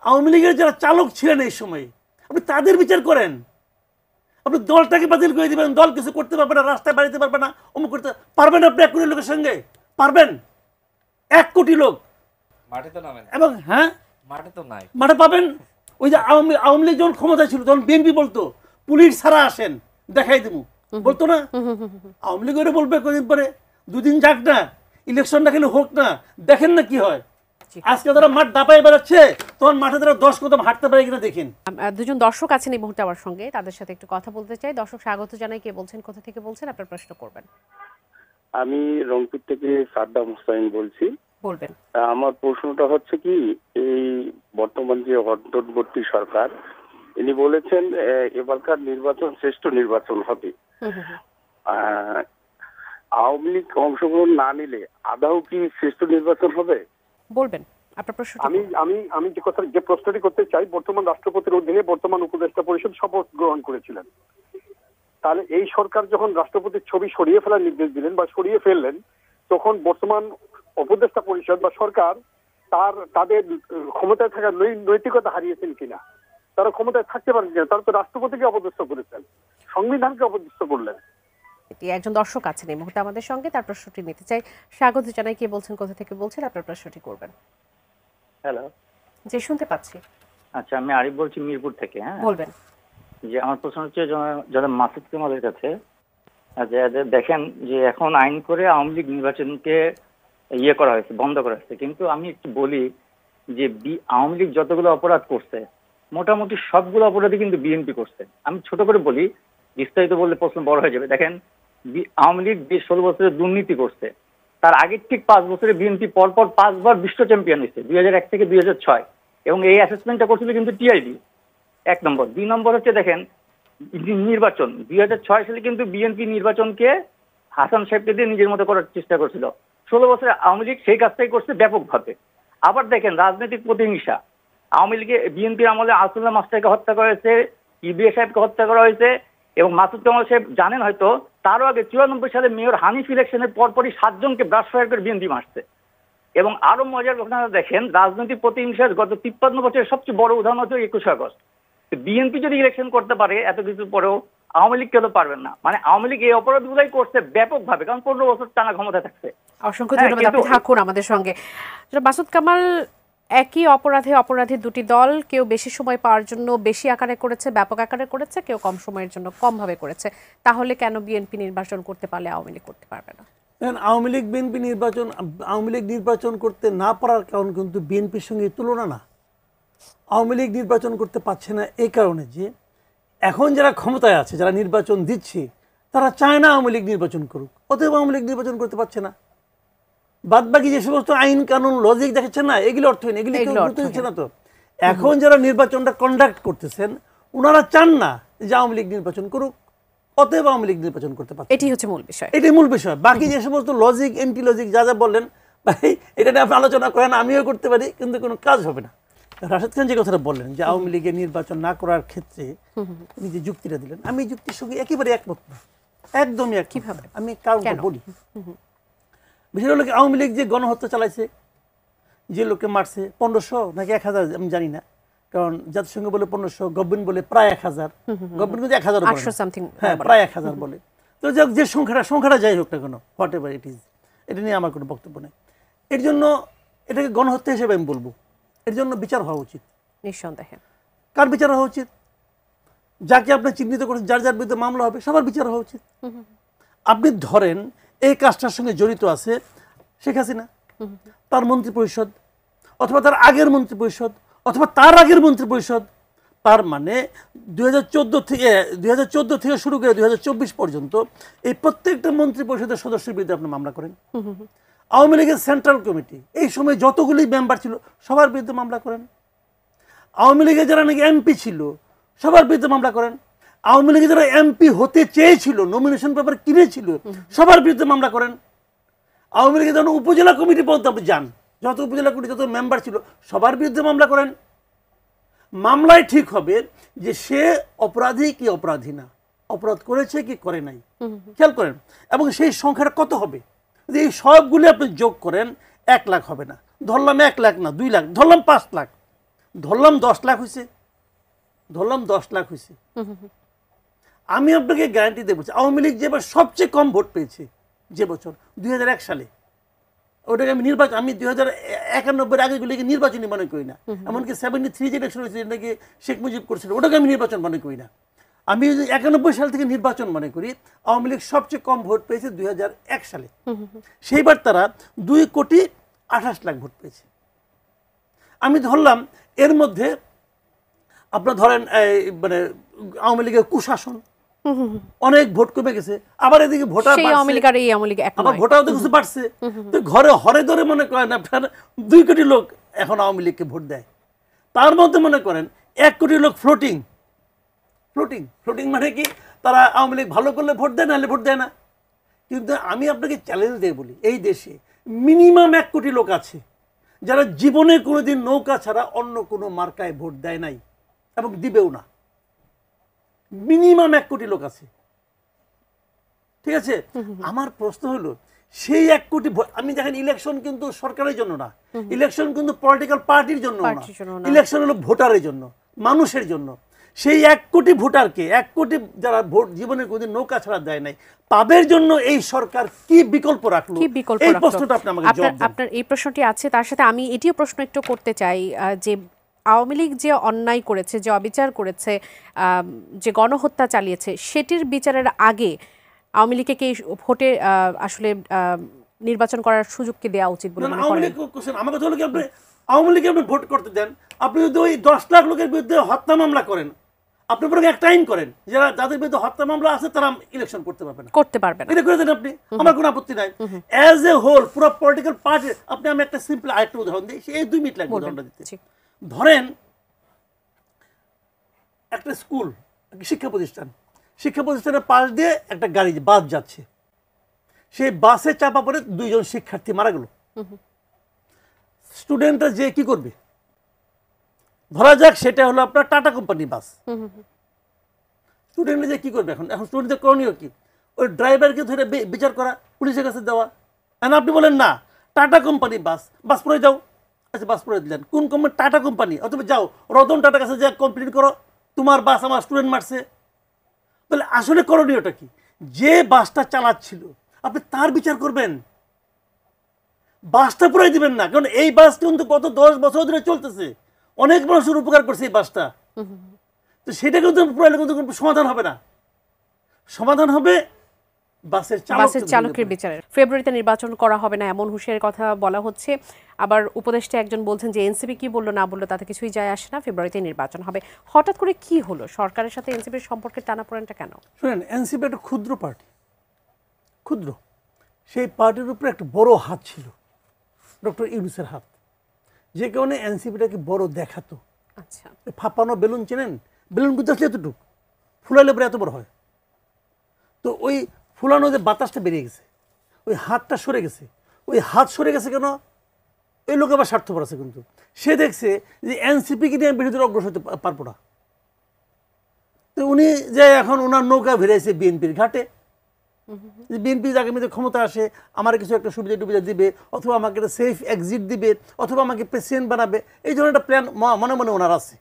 আওয়ামী লীগের যারা চালক ছিলেন এই সময় আপনি তাদের বিচার করেন। আপনি দলটাকে বাতিল করে দিবেন, দল কিছু করতে পারবে না, রাস্তায় বাড়িতে পারবে না, অমুক করতে পারবেন। আপনি 1 কোটি লোকের সঙ্গে পারবেন? 1 কোটি লোক মাঠে তো নামেন, এবং হ্যাঁ মাঠে তো নাই, মাঠে পাবেন। ওই যে আওয়ামী লীগ যখন ক্ষমতায় ছিল তখন বিএনপি বলতো পুলিশ ছাড়া আসেন দেখাই দেবো, বলতো না? আওয়ামী লীগ ওরা বলবে কদিন পরে 2 দিন যাক না, ইলেকশনটা খেলে হোক না, দেখেন না কি হয়। আজকে তারা মাঠ দাপায় বেড়াচ্ছে, তখন মাঠে তারা 10 কদম হাঁটতে পারে কিনা দেখেন। দুজন দর্শক আছেন এই মুহূর্তে আমার সঙ্গে, তাদের সাথে একটু কথা বলতে চাই। দর্শক স্বাগত জানাই। কে বলছেন, কোথা থেকে বলছেন, আপনার প্রশ্ন করবেন। আমি রংপুর থেকে সাদ্দাম হোসেন বলছি। বলবেন। আমার প্রশ্নটা হচ্ছে কি, এই বর্তমান যে অন্তর্বর্তী সরকার, ইনি বলেছেন এবারকার নির্বাচন শ্রেষ্ঠ নির্বাচন হবে। আওয়ামী লীগ অংশগ্রহণ না নিলে আদৌ কি শ্রেষ্ঠ নির্বাচন হবে? বলবেন আপনার প্রশ্ন। আমি যে প্রশ্নটি করতে চাই, বর্তমান রাষ্ট্রপতির অধীনে বর্তমান উপদেষ্টা পরিষদ শপথ গ্রহণ করেছিলেন। তাহলে এই সরকার যখন রাষ্ট্রপতির ছবি সরিয়ে ফেলার নির্দেশ দিলেন বা সরিয়ে ফেললেন, তখন বর্তমান উপদেষ্টা পরিষদ বা সরকার তাদের ক্ষমতায় থাকার নৈতিকতা হারিয়েছেন কিনা, তারা ক্ষমতায় থাকতে পারেন কিনা? তারা তো রাষ্ট্রপতিকে অপদস্থ করেছেন, সংবিধানকে অপদস্থ করলেন। একজন দর্শক আছেন এই মুহূর্তে আমাদের সঙ্গে, তার প্রশ্নটি নিতে চাই। স্বাগত জানাই। কে বলছেন, কোথা থেকে বলছেন, আপনার প্রশ্নটি করবেন। হ্যালো, যে শুনতে পাচ্ছি। আচ্ছা, আমি আরিফ বলছি মিরপুর থেকে। হ্যাঁ, বলবেন। যে আমার প্রশ্ন হচ্ছে যারা মাসুদ কামালের কাছে, দেখেন যে এখন আইন করে আওয়ামী লীগ নির্বাচনকে করা হয়েছে, বন্ধ করা হয়েছে, কিন্তু আমি একটু বলি যে আওয়ামী লীগ যতগুলো অপরাধ করছে মোটামুটি সবগুলো অপরাধই কিন্তু বিএনপি করছে। আমি ছোট করে বলি, বিস্তারিত বললে প্রশ্ন বড় হয়ে যাবে। দেখেন, আওয়ামী লীগ যে 16 বছরের দুর্নীতি করছে, তার আগের ঠিক 5 বছরে বিএনপি পরপর 5 বার বিশ্ব চ্যাম্পিয়ন হয়েছে, 2001 থেকে 2006, এবং এই অ্যাসেসমেন্টটা করছিল কিন্তু টিআইবি। 1 নম্বর। 2 নম্বর হচ্ছে দেখেন নির্বাচন, 2006 সালে কিন্তু বিএনপি নির্বাচনকে হাসান সাহেবকে দিয়ে নিজের মতো করার চেষ্টা করছিল। 16 বছরে আওয়ামী লীগ সেই কাজটাই করছে ব্যাপকভাবে। আবার দেখেন রাজনৈতিক প্রতিহিংসা, আওয়ামী লীগে বিএনপির আমলে আসুল্লাহ মাস্টারকে হত্যা করা হয়েছে, ইবিএ সাহেবকে হত্যা করা হয়েছে, এবং মাসুদ কামাল সাহেব জানেন হয়তো, তারও আগে 94 সালে মেয়র হানিফ ইলেকশনের পরপরই 7 জনকে ব্রাশ ফায়ার করে বিএনপি মারছে। এবং আরো মজার ঘটনা দেখেন, রাজনৈতিক প্রতিহিংসার গত 53 বছরের সবচেয়ে বড় উদাহরণ হচ্ছে 21 আগস্ট। বিএনপি যদি ইলেকশন করতে পারে এত কিছুর পরেও, আওয়ামী লীগ কেন পারবেন না? মানে আওয়ামী লীগ এই অপরাধগুলাই করছে ব্যাপকভাবে, কারণ 15 বছর টানা ক্ষমতা থাকছে। অসংখ্য ধন্যবাদ, আপনি থাকুন আমাদের সঙ্গে। মাসুদ কামাল, একই অপরাধী দুটি দল, কেউ বেশি সময় পাওয়ার জন্য বেশি আকারে করেছে, ব্যাপক আকারে করেছে, কেউ কম সময়ের জন্য কম ভাবে করেছে। তাহলে কেন বিএনপি নির্বাচন করতে পারলে আওয়ামী লীগ করতে পারবে না? আওয়ামী লীগ নির্বাচন করতে না পারার কারণ কিন্তু বিএনপির সঙ্গে তুলনা না। আওয়ামী লীগ নির্বাচন করতে পারছে না এই কারণে যে এখন যারা ক্ষমতায় আছে, যারা নির্বাচন দিচ্ছে, তারা চায় না আওয়ামী লীগ নির্বাচন করুক, অতএব আওয়ামী লীগ নির্বাচন করতে পারছে না। বাদ বাকি যে সমস্ত আইন কানুন লজিক দেখাচ্ছেন না, এগুলো অর্থহীন, এগুলি কেউ গুরুত্ব দিচ্ছে না। তো এখন যারা নির্বাচনটা কন্ডাক্ট করতেছেন ওনারা চান না যে আওয়ামী লীগ নির্বাচন করুক, অতএব আওয়ামী লীগ নির্বাচন করতে পারছে। এটি হচ্ছে মূল বিষয়, এটাই মূল বিষয়। বাকি যে সমস্ত লজিক এন্টি লজিক যা যা বললেন, ভাই এটা নিয়ে আপনি আলোচনা করেন, আমিও করতে পারি, কিন্তু কোনো কাজ হবে না। রাশেদ খান যে কথাটা বললেন যে আওয়ামী লীগের নির্বাচন না করার ক্ষেত্রে উনি যে যুক্তিটা দিলেন, আমি এই যুক্তির সঙ্গে একেবারে একমত না, একদমই এক। কিভাবে? আমি কারণটা বলি। বিষয় হলো আওয়ামী লীগ যে গণহত্যা চালাইছে, যে লোককে মারছে 1500 নাকি 1000 আমি জানি না, কারণ জাতিসংঘ বলে 1500, গভর্নমেন্ট বলে প্রায় 1000, গভর্নমেন্ট কিন্তু 1000 হ্যাঁ প্রায় 1000 বলে। তো যে সংখ্যাটা যাই হোক না কেন, হোয়াট এভার ইট ইজ, এটা নিয়ে আমার কোনো বক্তব্য নেই। এর জন্য এটাকে গণহত্যা হিসেবে আমি বলবো। এর জন্য বিচার হওয়া উচিত নিঃসন্দেহে। কার বিচার হওয়া উচিত? যাকে আপনি চিহ্নিত করেছেন, যার যার বিরুদ্ধে মামলা হবে, সবার বিচার হওয়া উচিত। আপনি ধরেন এই কাজটার সঙ্গে জড়িত আছে শেখ হাসিনা, তার মন্ত্রী পরিষদ, অথবা তার আগের মন্ত্রী পরিষদ, অথবা তার আগের মন্ত্রী পরিষদ। তার মানে 2014 থেকে শুরু করে 2024 পর্যন্ত এই প্রত্যেকটা মন্ত্রী পরিষদের সদস্যের বিরুদ্ধে আপনি মামলা করেন। আওয়ামী লীগের সেন্ট্রাল কমিটি এই সময় যতগুলি মেম্বার ছিল সবার বিরুদ্ধে মামলা করেন। আওয়ামী লীগের যারা নাকি এমপি ছিল সবার বিরুদ্ধে মামলা করেন। আওয়ামী লীগের যারা এমপি হতে চেয়েছিল, নমিনেশন পেপার কিনেছিল, সবার বিরুদ্ধে মামলা করেন। আওয়ামী লীগের যখন উপজেলা কমিটি পর্যন্ত আপনি যান, যত উপজেলা কমিটি যত মেম্বার ছিল সবার বিরুদ্ধে মামলা করেন। মামলায় ঠিক হবে যে সে অপরাধী কি অপরাধী না, অপরাধ করেছে কি করে নাই, খেয়াল করেন। এবং সেই সংখ্যাটা কত হবে? যদি এই সবগুলি আপনি যোগ করেন 1 লাখ হবে না। ধরলাম 1 লাখ না, 2 লাখ, ধরলাম 5 লাখ। ধরলাম 10 লাখ হয়েছে, আমি আপনাকে গ্যারান্টি দিয়ে বলছি আওয়ামী লীগ যেবার সবচেয়ে কম ভোট পেয়েছে যে বছর 2001 সালে, ওটাকে আমি 2091 আগেগুলিকে নির্বাচনী মনে করি না, এমনকি 73 যে ইলেকশন হয়েছে যেটাকে শেখ মুজিব করছিল ওটাকে আমি নির্বাচন মনে করি না। আমি যদি 91 সাল থেকে নির্বাচন মনে করি, আওয়ামী লীগ সবচেয়ে কম ভোট পেয়েছে 2001 সালে। সেইবার তারা 2,28,00,000 ভোট পেয়েছে। আমি ধরলাম এর মধ্যে আপনার ধরেন মানে আওয়ামী লীগের কুশাসন, অনেক ভোট কমে গেছে, আবার এদিকে ভোটার সেই আওয়ামী লীগ আর এই আওয়ামী লীগ এক আবার নয়। ভোটার তো কিছু বাড়ছে, তো ঘরে হরে ধরে মনে করেন আপনার 2 কোটি লোক এখন আওয়ামী লীগকে ভোট দেয়। তার মধ্যে মনে করেন 1 কোটি লোক ফ্লোটিং মানে কি, তারা আওয়ামী লীগ ভালো করলে ভোট দেয়, নাহলে ভোট দেয় না। কিন্তু আমি আপনাকে চ্যালেঞ্জ দিয়ে বলি, এই দেশে মিনিমাম 1 কোটি লোক আছে যারা জীবনে কোনোদিন নৌকা ছাড়া অন্য কোনো মার্কায় ভোট দেয় নাই এবং দিবেও না। মিনিমাম 1 কোটি লোক আছে, ঠিক আছে। আমার প্রশ্ন হলো সেই 1 কোটি আমি দেখেন ইলেকশন কিন্তু সরকারের জন্য না, ইলেকশন কিন্তু পলিটিক্যাল পার্টির জন্য না, ইলেকশন হলো ভোটারের জন্য, মানুষের জন্য। সেই 1 কোটি ভোটারকে, 1 কোটি যারা ভোট জীবনে কোনোদিন নৌকা ছাড়া দেয় নাই, তাদের জন্য এই সরকার কি বিকল্প রাখলো? এই প্রশ্নটা আপনি আমাকে জবাব দেন। আপনার এই প্রশ্নটি আছে, তার সাথে আমি এটিও প্রশ্ন একটু করতে চাই যে আওয়ামী লীগ যে অন্যায় করেছে, যে অবিচার করেছে, যে গণহত্যা চালিয়েছে, সেটির বিচারের আগে আওয়ামী লীগকে কি ভোটে আসলে নির্বাচন করার সুযোগ কি দেওয়া উচিত বলে মনে করেন? আমার কথা হলো কি, আপনি আওয়ামী লীগকে আপনি ভোট করতে দেন, আপনি যদি ওই 10 লাখ লোকের বিরুদ্ধে হত্যা মামলা করেন, আপনি বরং একটা আইন করেন যারা যাদের বিরুদ্ধে হত্যা মামলা আছে তারা ইলেকশন করতে পারবে না, এটা করে দেন আপনি, আমার কোনো আপত্তি নাই। অ্যাজ এ হোল পুরো পলিটিক্যাল পার্টি, আপনি আমি একটা সিম্পল আরেকটা উদাহরণ দিই, এই 2 মিনিট লাগবে উদাহরণটা দিতে। ধরেন একটা স্কুল, শিক্ষা প্রতিষ্ঠানের পাশ দিয়ে একটা গাড়ি বাস যাচ্ছে, সেই বাসে চাপা পড়ে 2 জন শিক্ষার্থী মারা গেল। স্টুডেন্টরা যে কি করবে, ধরা যাক সেটা হলো আপনার টাটা কোম্পানি বাস, স্টুডেন্টরা যে কি করবে, এখন স্টুডেন্টদের করণীয় কি? ওই ড্রাইভারকে ধরে বিচার করা, পুলিশের কাছে দেওয়া। আপনি বলেন না টাটা কোম্পানি বাস পড়ে যাও, আচ্ছা বাস পড়ে দিলেন, কোন কোম্পানি? Tata company. অথবা যাও রতন টাটার কাছে যা কমপ্লেন করো, তোমার বাস আমার স্টুডেন্ট মারছে। তাহলে আসলে করণীয়টা কি? যে বাসটা চালাচ্ছিল আপনি তার বিচার করবেন, বাসটা পুরাই দিবেন না, কারণ এই বাস কিন্তু গত 10 বছর ধরে চলতেছে, অনেক মানুষের উপকার করছে এই বাসটা। তো সেটা কিন্তু পুরাইলে কিন্তু সমাধান হবে না, সমাধান হবে বাসের চালকের বিচারের। ফেব্রুয়ারিতে নির্বাচন করা হবে না এমন হুঁশিয়ারির কথা বলা হচ্ছে, আবার উপদেষ্টা একজন বলছেন যে এনসিপি কি বললো না বললো তাতে কিছুই যায় আসে না, ফেব্রুয়ারিতে নির্বাচন হবে। হঠাৎ করে কি হলো, সরকারের সাথে এনসিপির সম্পর্কে টানাপোড়েনটা কেন? শুনেন, এনসিপি একটা ক্ষুদ্র পার্টি, ক্ষুদ্র, সেই পার্টির উপরে একটা বড় হাত ছিল, ডক্টর ইউনূসের হাত, যে কারণে এনসিপিটাকে বড় দেখাতো। আচ্ছা, ফাঁপানো বেলুন চেনেন, বেলুন কিন্তু আসলে এতটুকু, ফুলাইলে পরে এত বড় হয়। তো ওই ফুলানো যে বাতাসটা বেরিয়ে গেছে, ওই হাতটা সরে গেছে। ওই হাত সরে গেছে কেন? এই লোক আবার স্বার্থপর আছে, কিন্তু সে দেখছে যে এনসিপিকে নিয়ে বিরোধীরা অগ্রসর হতে পারবো না। তো উনি যে এখন ওনার নৌকা ভিড়াইছে বিএনপির ঘাটে, বিএনপি আগামীতে ক্ষমতা আসে আমার কিছু একটা সুবিধা টুবিধা দিবে, অথবা আমাকে একটা সেফ এক্সিট দিবে, অথবা আমাকে প্রেসিডেন্ট বানাবে, এই ধরনের একটা প্ল্যান মনে মনে ওনার আছে।